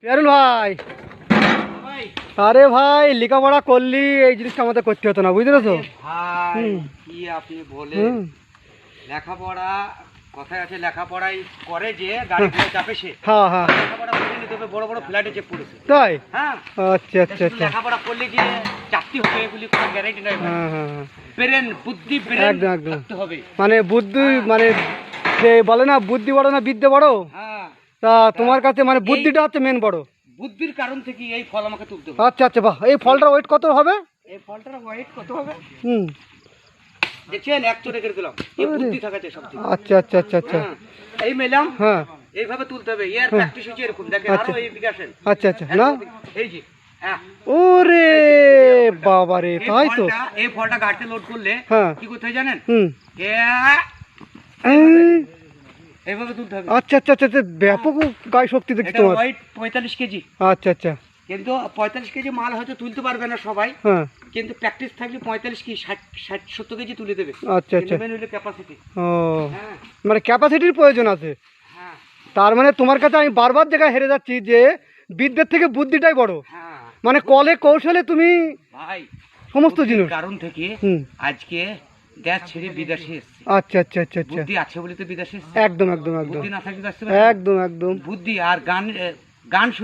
পেয়ারুল ভাই, আরে ভাই লেখাপড়া করলি এই জিনিসটা আমাদের করতে হতো না, বুঝতে পেরেছো ভাই? কি আপনি বলে লেখাপড়া কথায় আছে, লেখাপড়াই করে যে গাড়ি ঘোড়া চাপে সে। হ্যাঁ হ্যাঁ লেখাপড়া করিনি, তবে বড় বড় ফ্ল্যাটে চেপ পড়েছে। তাই? হ্যাঁ আচ্ছা আচ্ছা আচ্ছা। লেখাপড়া করলে যে চাকরি হবে এগুলি কোনো গ্যারান্টি নয়। হ্যাঁ হ্যাঁ হ্যাঁ, ব্রেন বুদ্ধি ব্রেন একদম একদম থাকতে হবে। মানে বুদ্ধি মানে যে বলে না বুদ্ধি বড় না বিদ্যে বড়, হ্যাঁ, তা তোমার কাছে মানে বুদ্ধিটা হচ্ছে মেন বড়। বুদ্ধির কারণ থেকে এই ফল আমাকে তুলতে হবে। আচ্ছা আচ্ছা, বাহ। এই ফলটার ওয়েট কত হবে? এই ফলটার ওয়েট কত হবে হুম, দেখছেন? এক চোরে রেখে দিলাম। এই বুদ্ধি থাকাতে সব ঠিক। আচ্ছা আচ্ছা আচ্ছা আচ্ছা। হ্যাঁ, এই মেলাম হ্যাঁ এইভাবে তুলতে হবে। এর প্র্যাকটিস হচ্ছে এরকম, দেখেন আচ্ছা। আরো এই বিকাশেন। আচ্ছা আচ্ছা, না এই যে হ্যাঁ, ওরে বাবা রে, তাই তো। এই ফলটা গাড়িতে লোড করলে হ্যাঁ, কি করতে হয় জানেন? হুম, এইভাবে তুলতে হবে। আচ্ছা আচ্ছা আচ্ছা আচ্ছা, ব্যাপক গায়ে শক্তি দেখছি এটা তোমার। Weight 45 KG. আচ্ছা আচ্ছা, কিন্তু 45 কেজি মাল হয়তো তুলতে পারবে না সবাই, হ্যাঁ, কিন্তু প্র্যাকটিস থাকলে 45 কি 60-70 কেজি তুলে দেবে। আচ্ছা আচ্ছা। মেন হলো ক্যাপাসিটি। ও, হ্যাঁ মানে ক্যাপাসিটির প্রয়োজন আছে। হ্যাঁ তার মানে তোমার কাছে আমি বারবার জায়গায় হেরে যাচ্ছি যে বিদ্যের থেকে বুদ্ধিটাই বড়। হ্যাঁ মানে কলে কৌশলে তুমি ভাই, সমস্ত বুদ্ধির জিনিস। কারণ থেকে হুম, আজকে দেশ ছেড়ে বিদেশে এসেছি। আচ্ছা আচ্ছা আচ্ছা আচ্ছা, বুদ্ধি আছে বলে তো বিদেশে এসেছি। একদম একদম একদম বুদ্ধি না থাকলে তো আসতে পারবে না। একদম একদম। বুদ্ধি আর গান গান